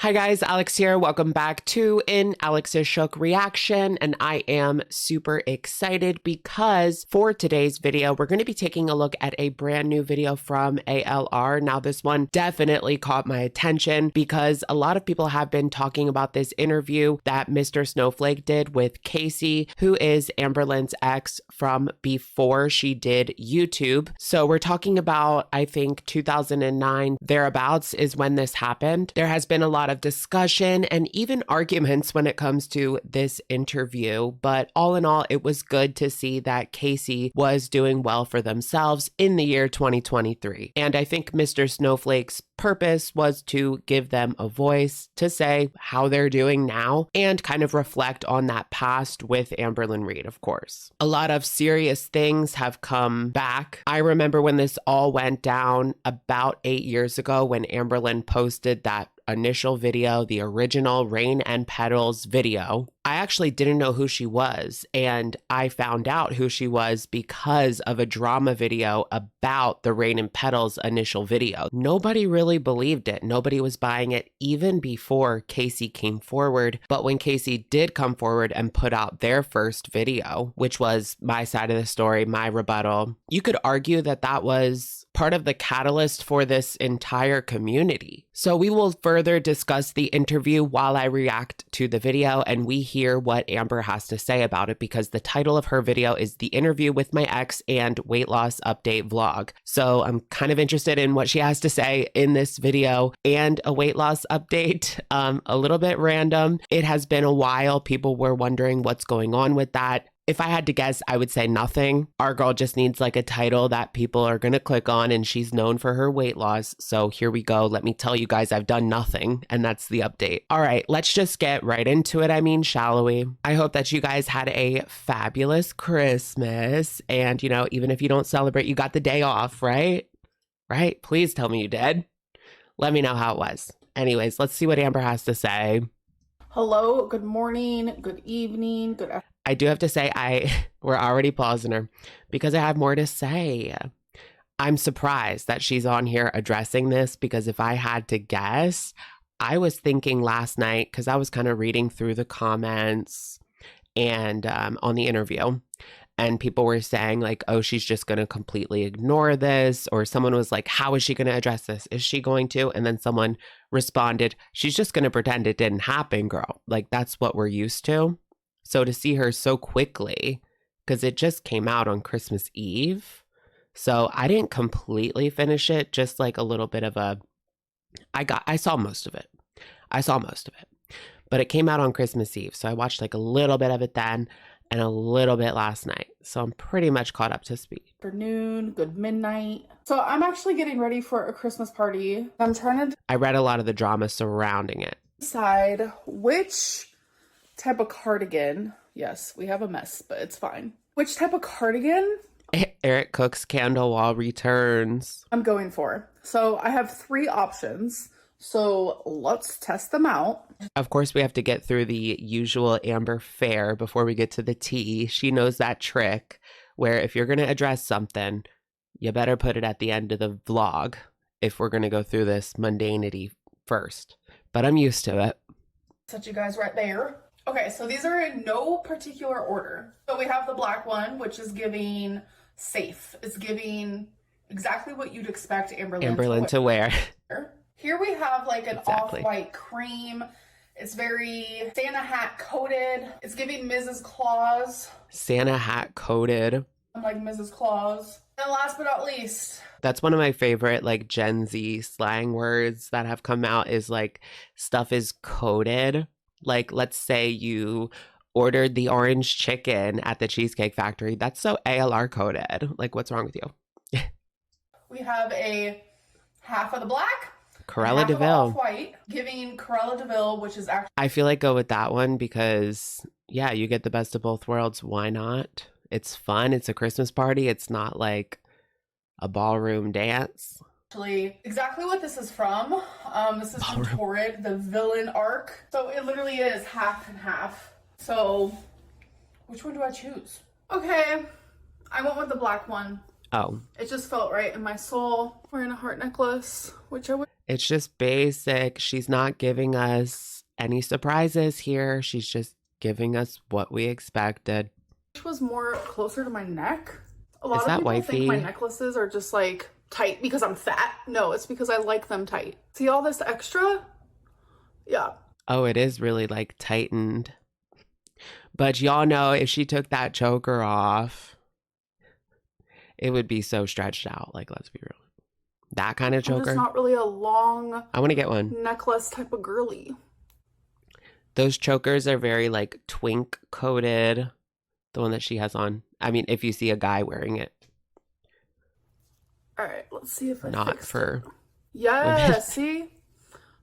Hi guys, Alex here. Welcome back to an Alex is Shook reaction, and I am super excited because for today's video, we're going to be taking a look at a brand new video from ALR. Now, this one definitely caught my attention because a lot of people have been talking about this interview that Mr. Snowflake did with Casey, who is Amberlynn's ex from before she did YouTube. So we're talking about, I think, 2009 thereabouts is when this happened. There has been a lot of discussion and even arguments when it comes to this interview, but all in all, it was good to see that Casey was doing well for themselves in the year 2023. And I think Mr. Snowflake's purpose was to give them a voice to say how they're doing now and kind of reflect on that past with Amberlynn Reid, of course. A lot of serious things have come back. I remember when this all went down about 8 years ago when Amberlynn posted that initial video, the original Rain and Petals video. I actually didn't know who she was, and I found out who she was because of a drama video about the Rain and Petals initial video. Nobody really believed it. Nobody was buying it even before Casey came forward. But when Casey did come forward and put out their first video, which was my side of the story, my rebuttal, you could argue that that was part of the catalyst for this entire community. So we will further discuss the interview while I react to the video and we hear what Amber has to say about it, because the title of her video is The Interview with My Ex and Weight Loss Update Vlog. So I'm kind of interested in what she has to say in this video and a weight loss update. A little bit random. It has been a while. People were wondering what's going on with that. If I had to guess, I would say nothing. Our girl just needs like a title that people are going to click on, and she's known for her weight loss. So here we go. Let me tell you guys, I've done nothing, and that's the update. All right, let's just get right into it. I mean, shall we? I hope that you guys had a fabulous Christmas. And, you know, even if you don't celebrate, you got the day off, right? Right? Please tell me you did. Let me know how it was. Anyways, let's see what Amber has to say. Hello, good morning, good evening, good afternoon. I do have to say, we're already pausing her because I have more to say. I'm surprised that she's on here addressing this, because if I had to guess, I was thinking last night, because I was kind of reading through the comments and on the interview, and people were saying like, oh, she's just going to completely ignore this. Or someone was like, how is she going to address this? Is she going to? And then someone responded, she's just going to pretend it didn't happen, girl. Like, that's what we're used to. So to see her so quickly, because it just came out on Christmas Eve. So I didn't completely finish it, just like a little bit of a, I saw most of it. But it came out on Christmas Eve. So I watched like a little bit of it then and a little bit last night. So I'm pretty much caught up to speed. Afternoon, good midnight. So I'm actually getting ready for a Christmas party. I'm trying to I read a lot of the drama surrounding it. decide which type of cardigan. Yes, we have a mess, but it's fine. Which type of cardigan Eric Cook's Candle Wall returns. I'm going for. So I have 3 options. So let's test them out. Of course, we have to get through the usual Amber fare before we get to the tea. She knows that trick where if you're going to address something, you better put it at the end of the vlog if we're going to go through this mundanity first. But I'm used to it. Set you guys right there. Okay, so these are in no particular order. So we have the black one, which is giving safe. It's giving exactly what you'd expect Amberlynn to wear. Here we have like an off-white cream. It's very Santa hat coated. It's giving Mrs. Claus. Santa hat coated. I'm like Mrs. Claus. And last but not least, that's one of my favorite like Gen Z slang words that have come out, is like stuff is coated. Like, let's say you ordered the orange chicken at the Cheesecake Factory. That's so ALR coded. Like, what's wrong with you? We have a half of the black, Cruella de Vil. White, giving Cruella de Vil, which is actually, I feel like go with that one because, yeah, you get the best of both worlds. Why not? It's fun. It's a Christmas party. It's not like a ballroom dance. Actually exactly what this is from. This is from Torrid, the villain arc. So it literally is half and half. So which one do I choose? Okay, I went with the black one. Oh. It just felt right in my soul. Wearing a heart necklace, which I would. It's just basic. She's not giving us any surprises here. She's just giving us what we expected. Which was more closer to my neck. A Is lot of that people wifey? think my necklaces are just like tight because I'm fat. No, it's because I like them tight. See all this extra? Yeah. Oh, it is really like tightened. But y'all know if she took that choker off, it would be so stretched out. Like, let's be real. That kind of I'm choker. just not really a long I want to get one. necklace type of girly. Those chokers are very like twink coated. The one that she has on. I mean, if you see a guy wearing it. All right, let's see if I Not fixed for it. Yeah, see?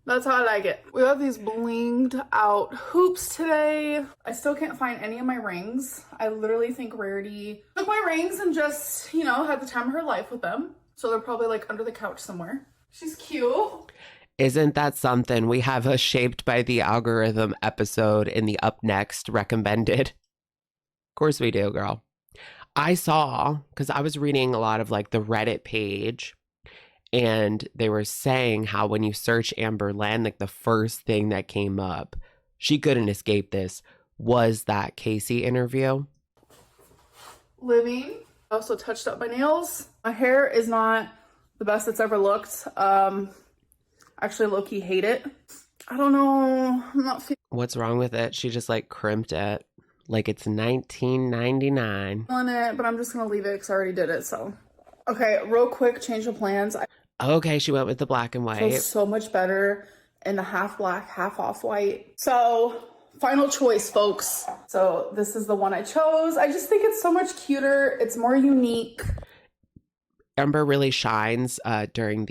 That's how I like it. We have these blinged out hoops today. I still can't find any of my rings. I literally think Rarity took my rings and just, you know, had the time of her life with them. So they're probably like under the couch somewhere. She's cute. Isn't that something? We have a Shaped by the Algorithm episode in the Up Next recommended. Of course we do, girl. I saw, because I was reading a lot of like the Reddit page, and they were saying how when you search Amberlynn, like the first thing that came up, she couldn't escape this, was that Casey interview. Living. I also touched up my nails. My hair is not the best it's ever looked. Actually low-key hate it. I don't know. I'm not feeling What's wrong with it? She just like crimped it like it's 1999. it, but I'm just gonna leave it because I already did it. So, okay, real quick, change of plans. I Okay, she went with the black and feel white. so much better in the half black, half off white. So, final choice, folks. So this is the one I chose. I just think it's so much cuter. It's more unique. Amber really shines during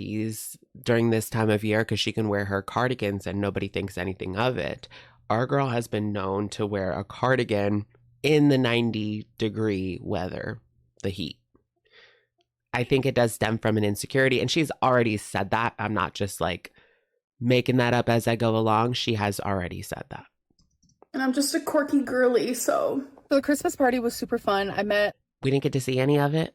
this time of year because she can wear her cardigans and nobody thinks anything of it. Our girl has been known to wear a cardigan in the 90-degree weather, the heat. I think it does stem from an insecurity, and she's already said that. I'm not just like making that up as I go along. She has already said that. And I'm just a quirky girly, so the Christmas party was super fun. We didn't get to see any of it.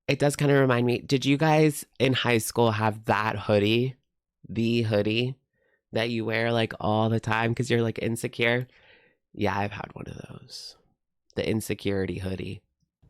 It does kind of remind me, did you guys in high school have that hoodie? The hoodie that you wear like all the time because you're like insecure? Yeah, I've had one of those. The insecurity hoodie.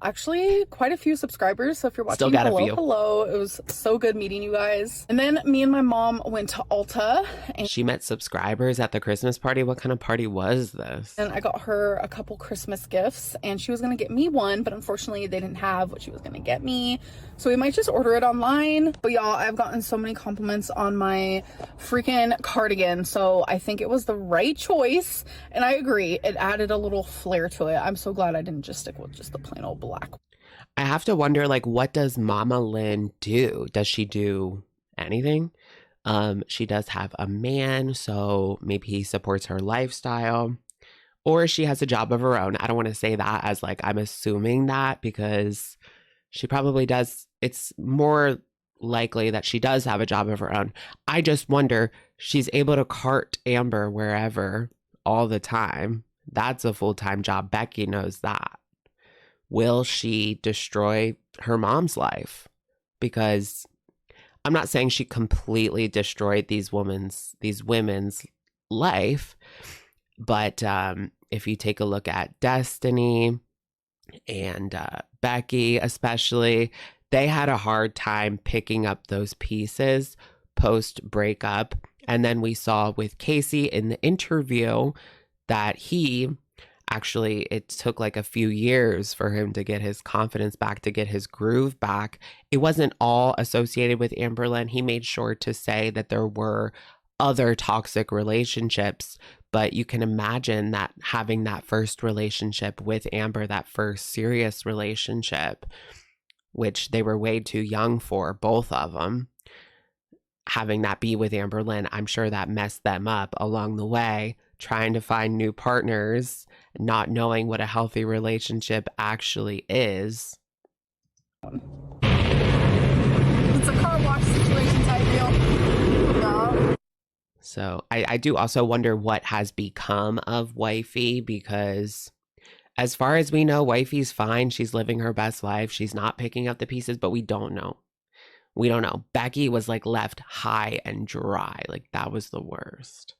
Actually, quite a few subscribers. So if you're watching, Still got a hello, few. hello. It was so good meeting you guys. And then me and my mom went to Ulta, She met subscribers at the Christmas party. What kind of party was this? and I got her a couple Christmas gifts, and she was gonna get me one, but unfortunately they didn't have what she was gonna get me. So we might just order it online. But y'all, I've gotten so many compliments on my freaking cardigan. So I think it was the right choice. And I agree. It added a little flair to it. I'm so glad I didn't just stick with just the plain old black. I have to wonder, like, what does Mama Lynn do? Does she do anything? She does have a man, so maybe he supports her lifestyle. Or she has a job of her own. I don't want to say that as like I'm assuming that because she probably does. It's more likely that she does have a job of her own. I just wonder, she's able to cart Amber wherever all the time. That's a full-time job. Becky knows that. Will she destroy her mom's life? Because I'm not saying she completely destroyed these women's life, but if you take a look at Destiny and Becky especially, they had a hard time picking up those pieces post breakup. And then we saw with Casey in the interview that it took like a few years for him to get his confidence back, to get his groove back. It wasn't all associated with Amberlynn. He made sure to say that there were other toxic relationships, but you can imagine that having that first relationship with Amber, that first serious relationship, which they were way too young for, both of them, having that be with Amberlynn, I'm sure that messed them up along the way, trying to find new partners, not knowing what a healthy relationship actually is. It's a car wash situation type deal. Yeah. So I do also wonder what has become of Wifey, because as far as we know, Wifey's fine. She's living her best life. She's not picking up the pieces, but we don't know. We don't know. Becky was like left high and dry. Like that was the worst.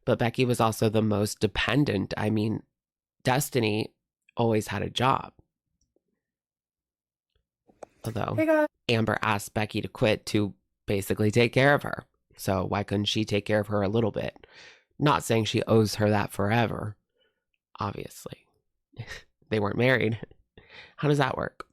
But Becky was also the most dependent. I mean, Destiny always had a job. Although Hey guys. Amber asked Becky to quit to basically take care of her. So why couldn't she take care of her a little bit? Not saying she owes her that forever, obviously. They weren't married. How does that work?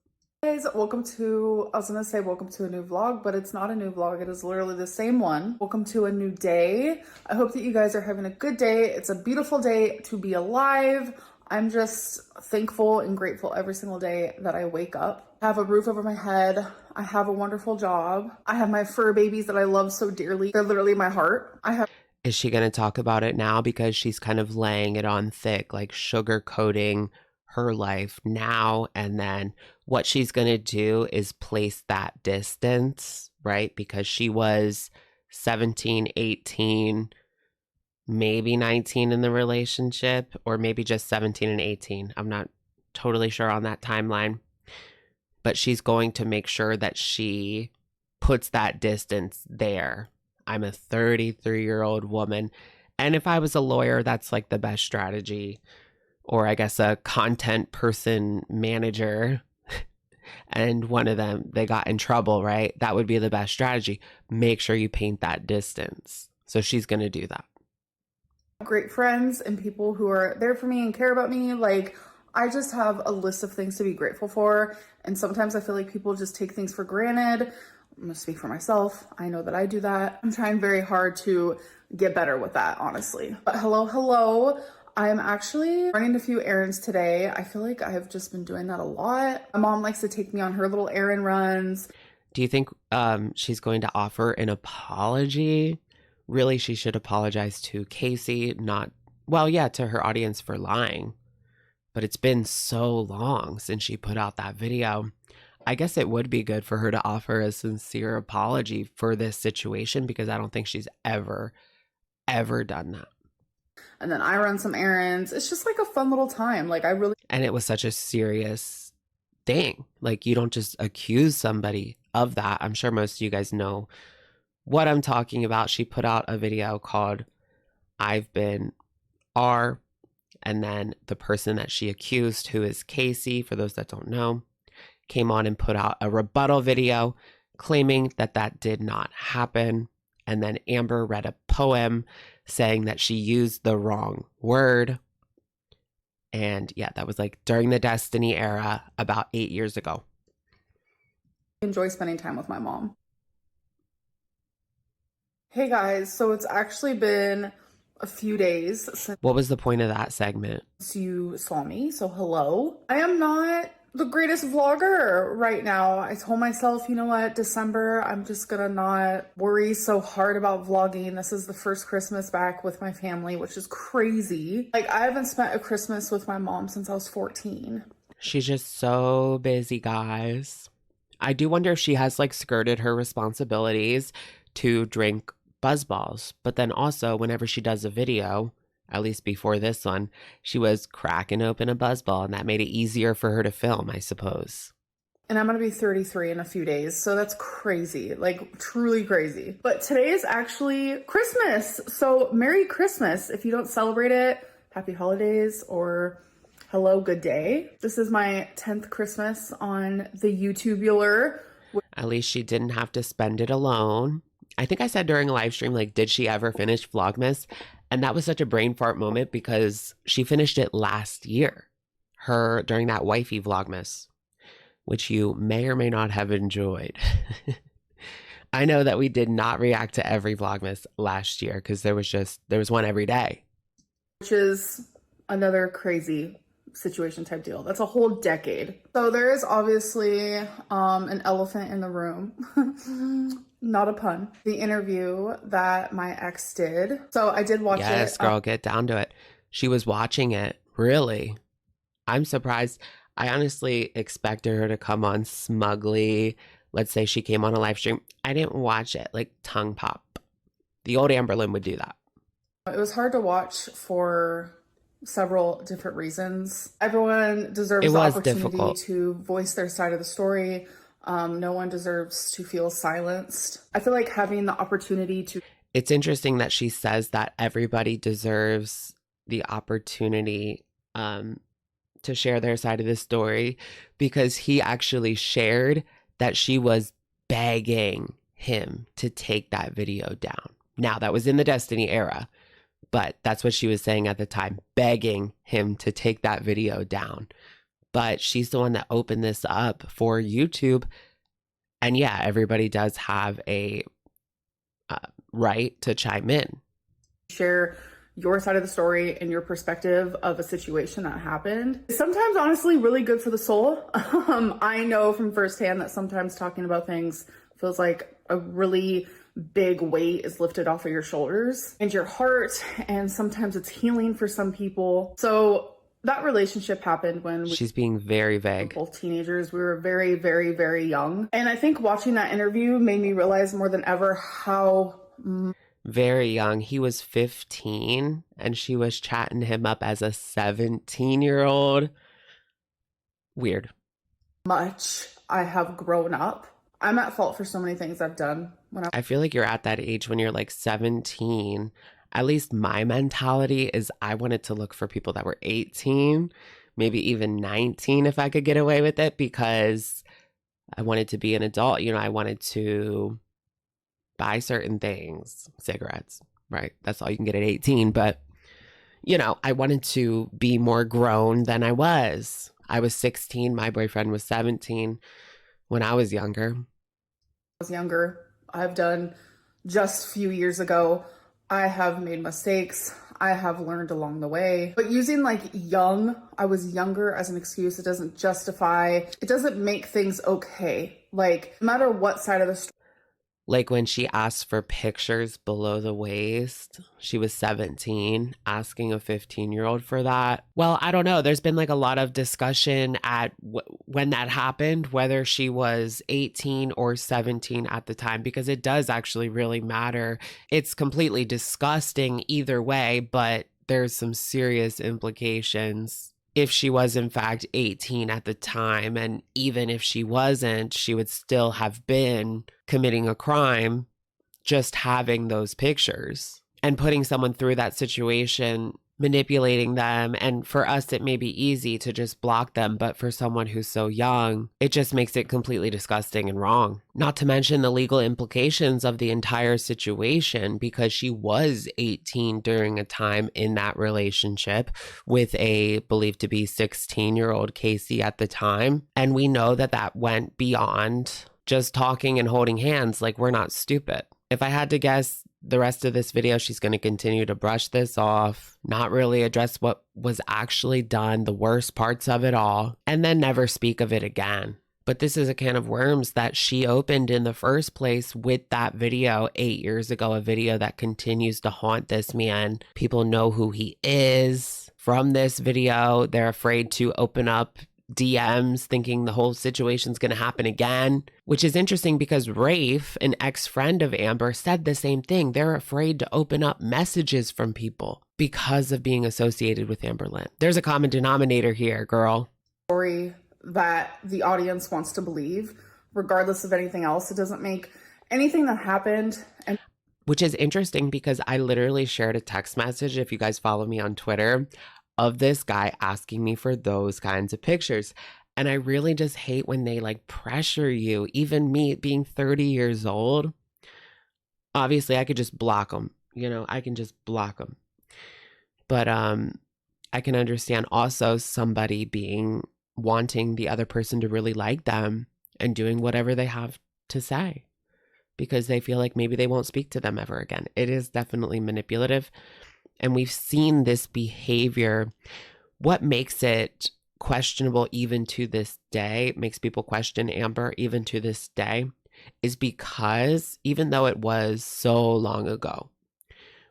Guys, welcome to, I was gonna say welcome to a new vlog, but it's not a new vlog. It is literally the same one. Welcome to a new day. I hope that you guys are having a good day. It's a beautiful day to be alive. I'm just thankful and grateful every single day that I wake up. I have a roof over my head. I have a wonderful job. I have my fur babies that I love so dearly. They're literally my heart. Is she going to talk about it now because she's kind of laying it on thick, like sugarcoating her life now? And then what she's going to do is place that distance, right? Because she was 17, 18, maybe 19 in the relationship, or maybe just 17 and 18. I'm not totally sure on that timeline. But she's going to make sure that she puts that distance there. I'm a 33-year-old woman. And if I was a lawyer, that's like the best strategy. Or I guess a content person manager. And one of them, they got in trouble, right? That would be the best strategy. Make sure you paint that distance. So she's going to do that. Great friends and people who are there for me and care about me. Like, I just have a list of things to be grateful for. And sometimes I feel like people just take things for granted. I'm gonna speak for myself. I know that I do that. I'm trying very hard to get better with that, honestly. But hello. I'm actually running a few errands today. I feel like I have just been doing that a lot. My mom likes to take me on her little errand runs. Do you think she's going to offer an apology? Really, she should apologize to Casey, not, well, yeah, to her audience for lying. But it's been so long since she put out that video. I guess it would be good for her to offer a sincere apology for this situation because I don't think she's ever done that. And then I run some errands. It's just like a fun little time. Like, And it was such a serious thing. Like, you don't just accuse somebody of that. I'm sure most of you guys know what I'm talking about. She put out a video called I've Been R. And then the person that she accused, who is Casey, for those that don't know, came on and put out a rebuttal video claiming that that did not happen. And then Amber read a poem saying that she used the wrong word. And yeah, that was like during the Destiny era about 8 years ago. enjoy spending time with my mom. Hey guys, so it's actually been a few days since What was the point of that segment? you saw me, so hello. I am not the greatest vlogger right now. I told myself, you know what, December, I'm just gonna not worry so hard about vlogging. This is the first Christmas back with my family, which is crazy. Like, I haven't spent a Christmas with my mom since I was 14. She's just so busy, guys. I do wonder if she has like skirted her responsibilities to drink buzzballs. But then also, whenever she does a video, at least before this one, she was cracking open a buzzball, and that made it easier for her to film, I suppose. And I'm gonna be 33 in a few days, so that's crazy, like truly crazy. But today is actually Christmas, so Merry Christmas. If you don't celebrate it, Happy Holidays or hello, good day. This is my 10th Christmas on the YouTubular. At least she didn't have to spend it alone. I think I said during a live stream, like, did she ever finish Vlogmas? And that was such a brain fart moment because she finished it last year, during that wifey Vlogmas, which you may or may not have enjoyed. I know that we did not react to every Vlogmas last year because there was one every day. Which is another crazy situation type deal. That's a whole decade. So there is obviously an elephant in the room. Not a pun. The interview that my ex did. So I did watch it. Yes, girl, get down to it. She was watching it. Really? I'm surprised. I honestly expected her to come on smugly. Let's say she came on a live stream. I didn't watch it. Like, tongue pop. The old Amberlynn would do that. It was hard to watch for several different reasons. Everyone deserves the opportunity to voice their side of the story. No one deserves to feel silenced. I feel like having the opportunity to. It's interesting that she says that everybody deserves the opportunity to share their side of the story, because he actually shared that she was begging him to take that video down. Now, that was in the Destiny era, but that's what she was saying at the time, begging him to take that video down. But she's the one that opened this up for YouTube. And yeah, everybody does have a right to chime in. Share your side of the story and your perspective of a situation that happened. Sometimes, honestly, really good for the soul. I know from firsthand that sometimes talking about things feels like a really big weight is lifted off of your shoulders and your heart. And sometimes it's healing for some people. So that relationship happened when she's being very vague. We were both teenagers. We were very, very, very young. And I think watching that interview made me realize more than ever how very young. He was 15 and she was chatting him up as a 17-year-old. Weird. Much I have grown up. I'm at fault for so many things I've done I feel like you're at that age when you're like 17. At least my mentality is I wanted to look for people that were 18, maybe even 19 if I could get away with it, because I wanted to be an adult. You know, I wanted to buy certain things, cigarettes, right? That's all you can get at 18. But, you know, I wanted to be more grown than I was. I was 16. My boyfriend was 17 when I was younger. I've done just a few years ago. I have made mistakes. I have learned along the way. But using like I was younger as an excuse, it doesn't justify, it doesn't make things okay. Like, no matter what side of the story. Like when she asked for pictures below the waist, she was 17, asking a 15-year-old for that. Well, I don't know. There's been like a lot of discussion at when that happened, whether she was 18 or 17 at the time, because it does actually really matter. It's completely disgusting either way, but there's some serious implications if she was in fact 18 at the time. And even if she wasn't, she would still have been committing a crime just having those pictures and putting someone through that situation, manipulating them. And for us, it may be easy to just block them, but for someone who's so young, it just makes it completely disgusting and wrong. Not to mention the legal implications of the entire situation, because she was 18 during a time in that relationship with a believed to be 16-year-old Casey at the time. And we know that that went beyond just talking and holding hands. Like, we're not stupid. If I had to guess, the rest of this video, she's going to continue to brush this off, not really address what was actually done, the worst parts of it all, and then never speak of it again. But this is a can of worms that she opened in the first place with that video 8 years ago, a video that continues to haunt this man. People know who he is from this video. They're afraid to open up DMs thinking the whole situation's going to happen again, which is interesting because Rafe, an ex-friend of Amber, said the same thing. They're afraid to open up messages from people because of being associated with Amberlynn. There's a common denominator here, girl. Story that the audience wants to believe, regardless of anything else. It doesn't make anything that happened. Which is interesting because I literally shared a text message, if you guys follow me on Twitter, of this guy asking me for those kinds of pictures. And I really just hate when they like pressure you. Even me being 30 years old, obviously I could just block them. You know, I can just block them. But I can understand also somebody wanting the other person to really like them and doing whatever they have to say because they feel like maybe they won't speak to them ever again. It is definitely manipulative. And we've seen this behavior. What makes it questionable even to this day, makes people question Amber even to this day, is because even though it was so long ago,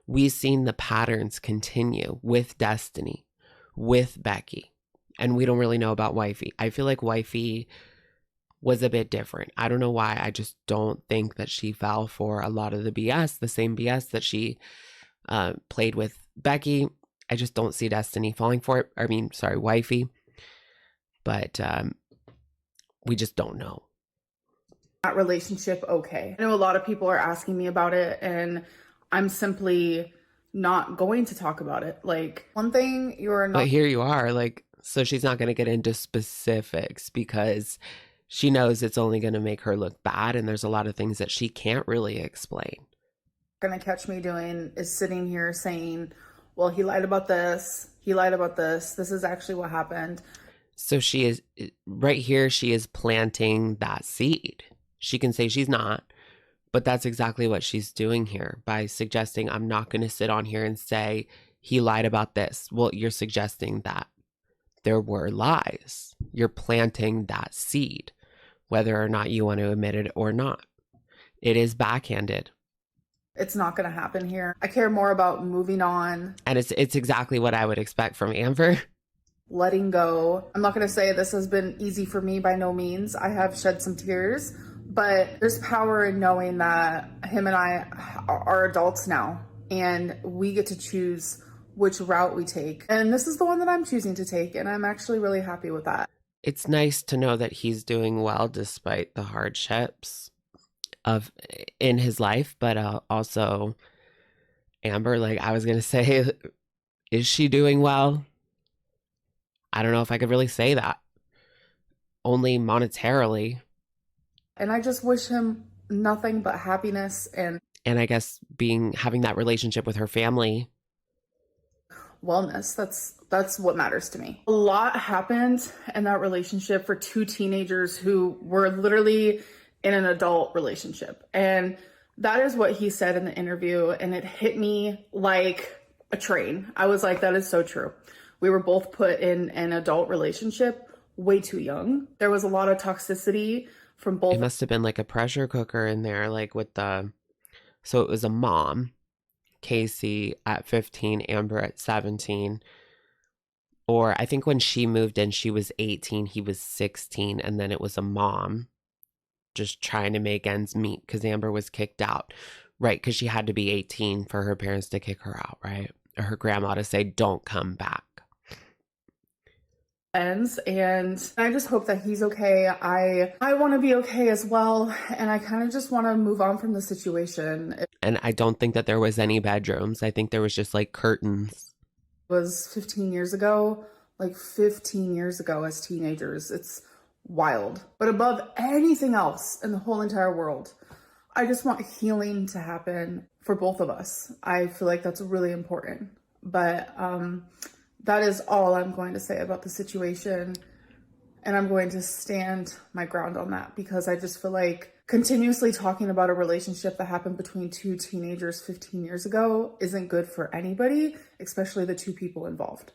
we've seen the patterns continue with Destiny, with Becky, and we don't really know about Wifey. I feel like Wifey was a bit different. I don't know why. I just don't think that she fell for a lot of the BS, the same BS that she played with Becky. I just don't see Destiny falling for it. Wifey. But we just don't know. that relationship okay. I know a lot of people are asking me about it, and I'm simply not going to talk about it. Like, one thing you're not. But here you are, like, so she's not going to get into specifics because she knows it's only going to make her look bad, and there's a lot of things that she can't really explain. Gonna catch me doing is sitting here saying, well, he lied about this, he lied about this is actually what happened. So she is right here, she is planting that seed. She can say she's not, but that's exactly what she's doing here by suggesting, I'm not going to sit on here and say he lied about this. Well, you're suggesting that there were lies. You're planting that seed, whether or not you want to admit it or not. It is backhanded. It's not going to happen here. I care more about moving on. And it's exactly what I would expect from Amber. Letting go. I'm not going to say this has been easy for me, by no means. I have shed some tears, but there's power in knowing that him and I are adults now, and we get to choose which route we take. And this is the one that I'm choosing to take, and I'm actually really happy with that. It's nice to know that he's doing well despite the hardships in his life, but also Amber, like I was gonna say, is she doing well? I don't know if I could really say that. Only monetarily. And I just wish him nothing but happiness and I guess having that relationship with her family. Wellness. That's what matters to me. A lot happened in that relationship for two teenagers who were literally in an adult relationship. And that is what he said in the interview. And it hit me like a train. I was like, that is so true. We were both put in an adult relationship way too young. There was a lot of toxicity from both. It must have been like a pressure cooker in there, like so it was a mom, Casey at 15, Amber at 17. Or I think when she moved in, she was 18, he was 16. And then it was a mom just trying to make ends meet because Amber was kicked out, right? Because she had to be 18 for her parents to kick her out, right? Or her grandma to say, don't come back. And I just hope that he's okay. I want to be okay as well, and I kind of just want to move on from the situation. And I don't think that there was any bedrooms. I think there was just like curtains. It was 15 years ago, like 15 years ago as teenagers. It's wild. But above anything else in the whole entire world, I just want healing to happen for both of us. I feel like that's really important. But that is all I'm going to say about the situation. And I'm going to stand my ground on that because I just feel like continuously talking about a relationship that happened between two teenagers 15 years ago isn't good for anybody, especially the two people involved.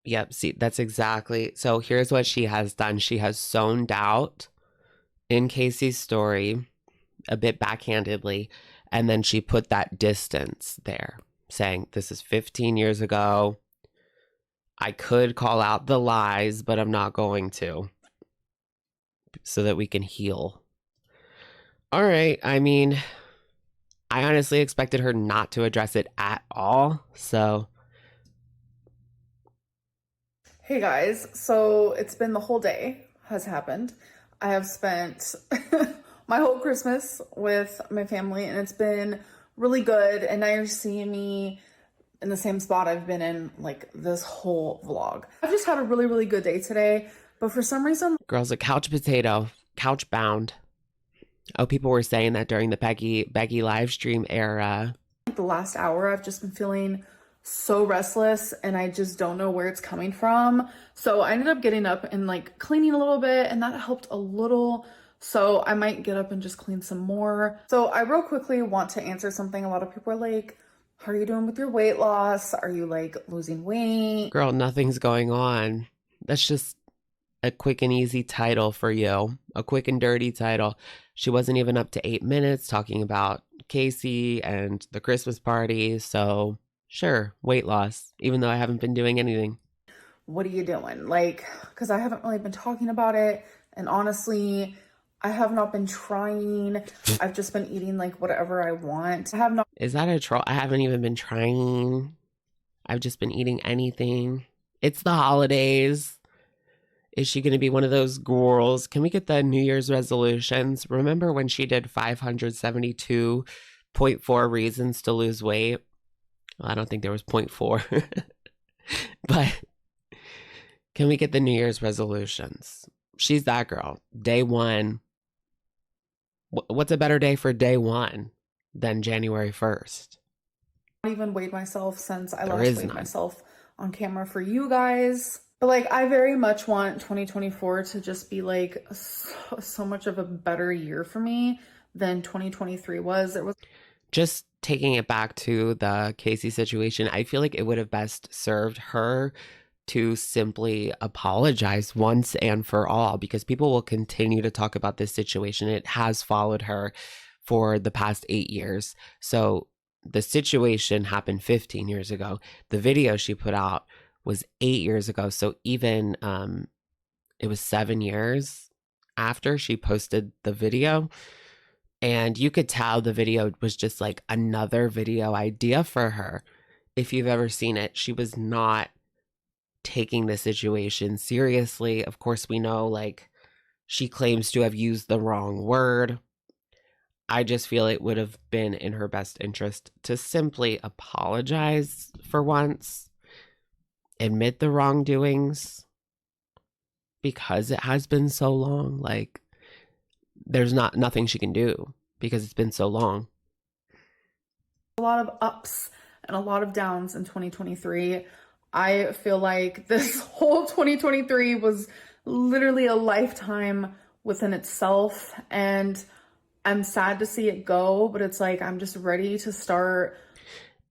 Yep, see, that's exactly. So here's what she has done. She has sown doubt in Casey's story a bit backhandedly, and then she put that distance there, saying this is 15 years ago. I could call out the lies, but I'm not going to, so that we can heal. All right. I mean, I honestly expected her not to address it at all. So. Hey guys. So it's been the whole day has happened. I have spent my whole Christmas with my family and it's been really good. And now you're seeing me in the same spot I've been in like this whole vlog. I've just had a really, really good day today, but for some reason... Girl's a couch potato, couch bound. Oh, people were saying that during the Becky live stream era. The last hour, I've just been feeling so restless and I just don't know where it's coming from. So I ended up getting up and like cleaning a little bit and that helped a little. So I might get up and just clean some more. So I real quickly want to answer something. A lot of people are like, how are you doing with your weight loss? Are you like losing weight? Girl, nothing's going on. That's just a quick and easy title for you. A quick and dirty title. She wasn't even up to 8 minutes talking about Casey and the Christmas party. So sure, weight loss, even though I haven't been doing anything. What are you doing? Like, because I haven't really been talking about it. And honestly, I have not been trying. I've just been eating like whatever I want. I have not. Is that a troll? I haven't even been trying. I've just been eating anything. It's the holidays. Is she going to be one of those girls? Can we get the New Year's resolutions? Remember when she did 572.4 reasons to lose weight? Well, I don't think there was 0.4. But can we get the New Year's resolutions? She's that girl. Day one. What's a better day for day one than January 1st? I haven't even weighed myself since I last weighed myself on camera for you guys. But like, I very much want 2024 to just be like so much of a better year for me than 2023 was. It was just taking it back to the Casey situation. I feel like it would have best served her to simply apologize once and for all, because people will continue to talk about this situation. It has followed her for the past 8 years. So the situation happened 15 years ago. The video she put out was 8 years ago. So even it was 7 years after she posted the video. And you could tell the video was just like another video idea for her. If you've ever seen it, she was not taking the situation seriously. Of course, we know like she claims to have used the wrong word. I just feel it would have been in her best interest to simply apologize for once, admit the wrongdoings, because it has been so long. Like, there's nothing she can do because it's been so long. A lot of ups and a lot of downs in 2023. I feel like this whole 2023 was literally a lifetime within itself, and I'm sad to see it go, but it's like I'm just ready to start.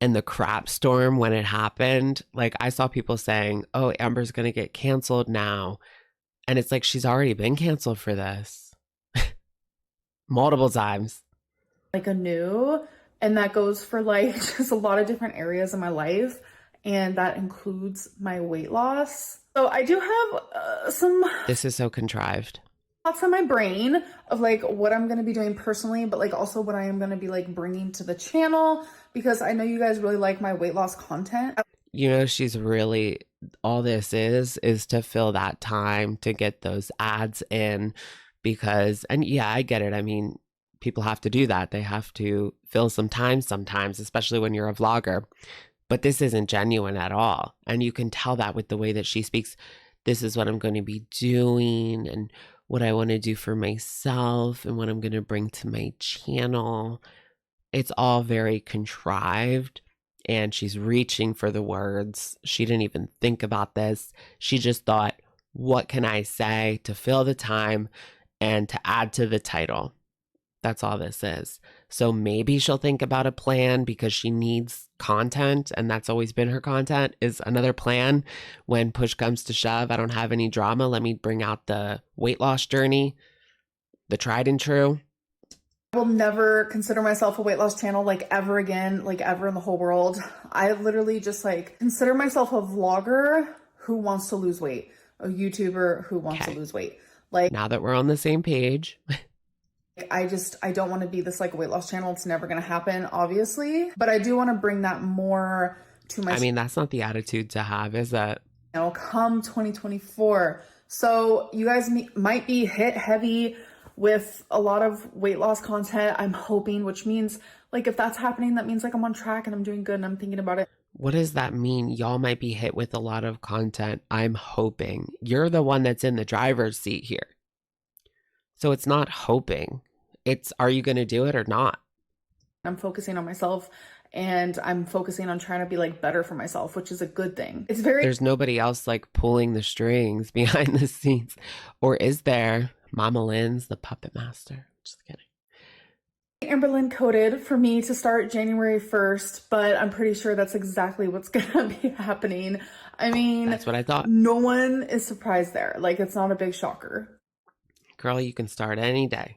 And the crap storm when it happened, like I saw people saying, oh, Amber's going to get canceled now. And it's like she's already been canceled for this multiple times. Like anew. And that goes for like just a lot of different areas in my life. And that includes my weight loss. So I do have some... This is so contrived. Thoughts in my brain of like what I'm going to be doing personally, but like also what I am going to be like bringing to the channel, because I know you guys really like my weight loss content. You know, she's really... all this is to fill that time to get those ads in, because... and yeah, I get it. I mean, people have to do that. They have to fill some time sometimes, especially when you're a vlogger. But this isn't genuine at all. And you can tell that with the way that she speaks. This is what I'm going to be doing and what I want to do for myself and what I'm going to bring to my channel. It's all very contrived. And she's reaching for the words. She didn't even think about this. She just thought, what can I say to fill the time and to add to the title? That's all this is. So maybe she'll think about a plan because she needs content, and that's always been her content, is another plan. When push comes to shove, I don't have any drama. Let me bring out the weight loss journey, the tried and true. I will never consider myself a weight loss channel like ever again, like ever in the whole world. I literally just like consider myself a vlogger who wants to lose weight, a YouTuber who wants to lose weight. Like, now that we're on the same page. I don't want to be this like weight loss channel. It's never going to happen, obviously. But I do want to bring that more to my... I mean, that's not the attitude to have, is that? Come 2024. So you guys might be hit heavy with a lot of weight loss content, I'm hoping, which means like if that's happening, that means like I'm on track and I'm doing good and I'm thinking about it. What does that mean? Y'all might be hit with a lot of content. I'm hoping. You're the one that's in the driver's seat here. So it's not hoping. It's, are you going to do it or not? I'm focusing on myself and I'm focusing on trying to be like better for myself, which is a good thing. It's very... There's nobody else like pulling the strings behind the scenes. Or is there? Mama Lynn's the puppet master. Just kidding. Amberlynn coded for me to start January 1st, but I'm pretty sure that's exactly what's going to be happening. I mean... That's what I thought. No one is surprised there. Like, it's not a big shocker. Girl, you can start any day.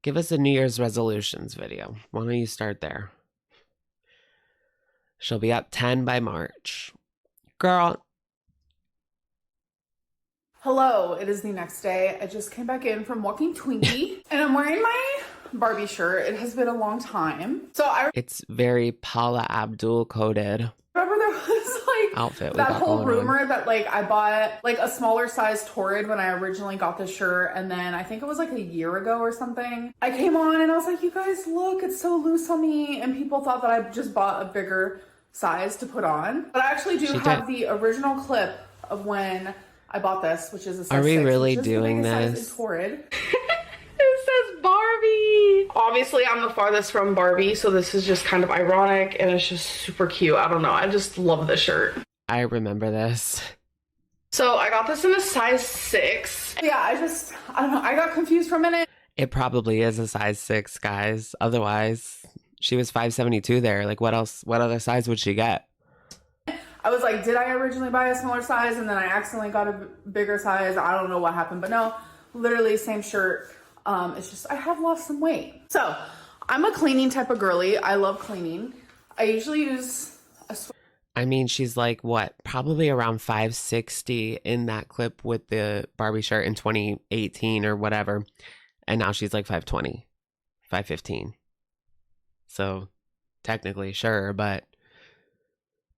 Give us a New Year's resolutions video. Why don't you start there? She'll be up 10 by March. Girl. Hello, it is the next day. I just came back in from walking Twinkie and I'm wearing my Barbie shirt. It has been a long time. So it's very Paula Abdul coded. remember there was outfit we that got whole going rumor on. that like I bought like a smaller size Torrid when I originally got the shirt, and then I think it was like a year ago or something, I came on and I was like, you guys look, it's so loose on me, and people thought that I just bought a bigger size to put on. But I actually do have the original clip of when I bought this, which is a size 6. Are we really which is doing the biggest this? size in Torrid. It says Barbie. Obviously, I'm the farthest from Barbie, so this is just kind of ironic, and it's just super cute. I don't know. I just love this shirt. I remember this. So I got this in a size 6. Yeah, I don't know. I got confused for a minute. It probably is a size 6, guys. Otherwise, she was 5'72" there. Like, what else? What other size would she get? I was like, did I originally buy a smaller size and then I accidentally got a bigger size? I don't know what happened, but no, literally same shirt. It's just, I have lost some weight. So I'm a cleaning type of girly. I love cleaning. I usually use I mean, she's like, what? Probably around 5'60" in that clip with the Barbie shirt in 2018 or whatever. And now she's like 5'20", 5'15". So technically, sure, but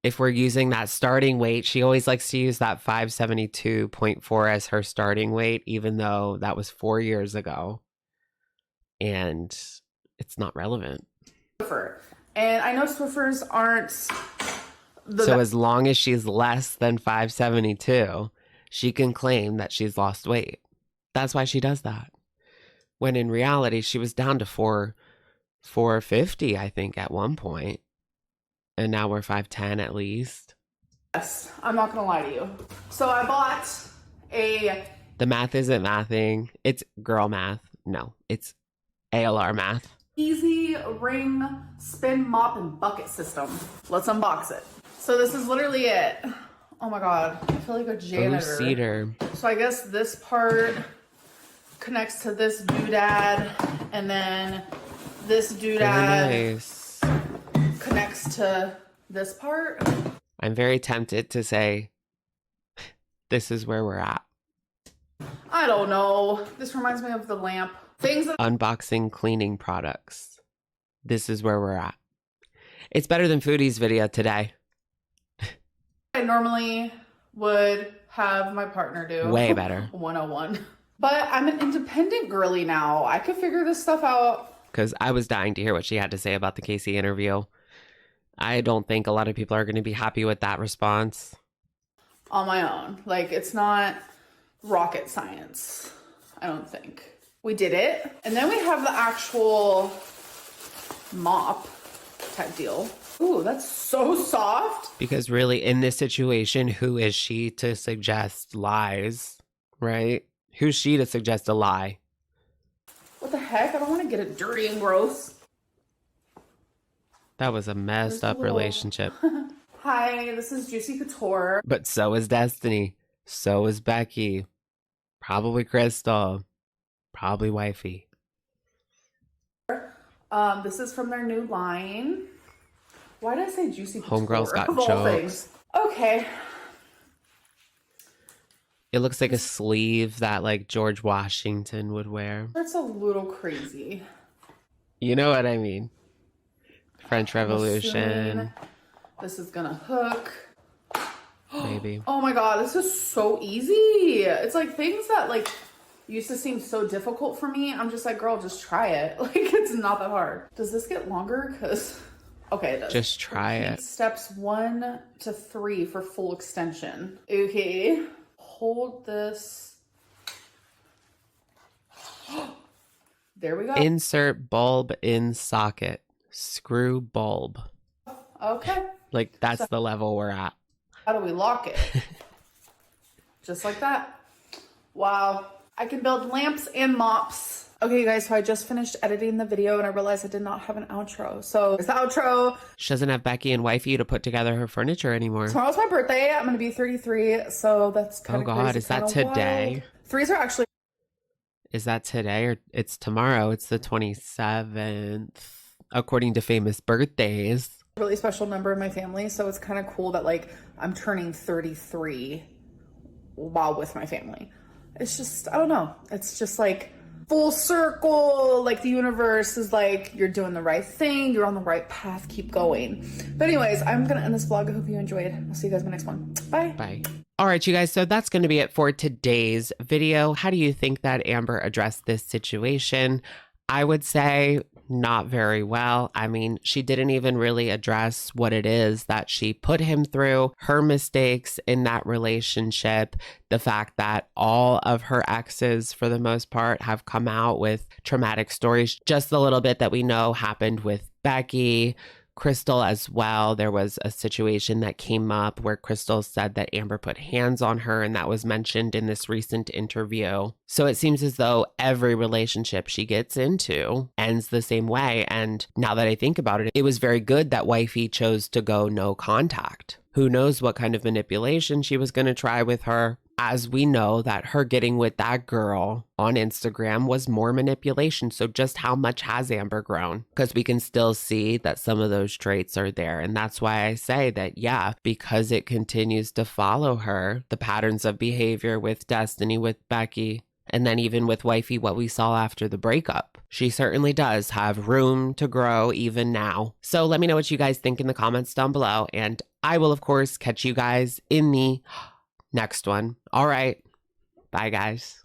if we're using that starting weight, she always likes to use that 572.4 as her starting weight, even though that was 4 years ago. And it's not relevant. And I know Swiffers aren't... So as long as she's less than 572, she can claim that she's lost weight. That's why she does that. When in reality, she was down to 450, I think, at one point. And now we're 5'10" at least. Yes, I'm not gonna lie to you. So I bought a... The math isn't mathing. It's girl math. No, it's ALR math. Easy ring spin mop and bucket system. Let's unbox it. So this is literally it. Oh my God, I feel like a janitor. Oh, cedar. So I guess this part connects to this doodad, and then this doodad Nice. connects to this part. I'm very tempted to say, this is where we're at. I don't know. This reminds me of the lamp. Things that... Unboxing cleaning products. This is where we're at. It's better than Foodie's video today. I normally would have my partner do. Way better. 101. But I'm an independent girly now. I could figure this stuff out. Because I was dying to hear what she had to say about the Casey interview. I don't think a lot of people are going to be happy with that response. On my own. Like, it's not rocket science, I don't think. We did it. And then we have the actual mop type deal. Ooh, that's so soft. Because really, in this situation, who is she to suggest lies, right? Who's she to suggest a lie? What the heck? I don't want to get it dirty and gross. That was a messed up relationship. Hi, this is Juicy Couture. But so is Destiny. So is Becky. Probably Crystal. Probably Wifey. This is from their new line. Why did I say Juicy Couture? Homegirl's got of all jokes. things? Okay. It looks like a sleeve that like George Washington would wear. That's a little crazy. You know what I mean. French Revolution. This is gonna hook. Maybe. Oh my God, this is so easy. It's like things that like used to seem so difficult for me. I'm just like, girl, just try it. Like, it's not that hard. Does this get longer? Because, okay, it does. Just try it. Steps 1 to 3 for full extension. Okay. Hold this. There we go. Insert bulb in socket. Screw bulb. Okay. Like, that's the level we're at. How do we lock it? Just like that. Wow. I can build lamps and mops. Okay, you guys, so I just finished editing the video and I realized I did not have an outro. So it's the outro. She doesn't have Becky and Wifey to put together her furniture anymore. Tomorrow's my birthday. I'm going to be 33. So that's kind of Oh God, is that today? Threes are actually... Is that today or it's tomorrow? It's the 27th, according to famous birthdays. a really special number in my family. So it's kind of cool that like I'm turning 33 while with my family. It's just, I don't know. It's just like full circle. Like the universe is like, you're doing the right thing. You're on the right path. Keep going. But anyways, I'm going to end this vlog. I hope you enjoyed. I'll see you guys in my next one. Bye. Bye. All right, you guys, so that's going to be it for today's video. How do you think that Amber addressed this situation? I would say not very well. I mean, she didn't even really address what it is that she put him through, her mistakes in that relationship, the fact that all of her exes, for the most part, have come out with traumatic stories. Just the little bit that we know happened with Becky, Crystal as well. There was a situation that came up where Crystal said that Amber put hands on her, and that was mentioned in this recent interview. So it seems as though every relationship she gets into ends the same way. And now that I think about it, it was very good that wifey chose to go no contact. Who knows what kind of manipulation she was going to try with her. As we know that her getting with that girl on Instagram was more manipulation. So just how much has Amber grown? Because we can still see that some of those traits are there. And that's why I say that, yeah, because it continues to follow her, the patterns of behavior with Destiny, with Becky, and then even with wifey, what we saw after the breakup. She certainly does have room to grow even now. So let me know what you guys think in the comments down below. And I will, of course, catch you guys in the next one. All right. Bye, guys.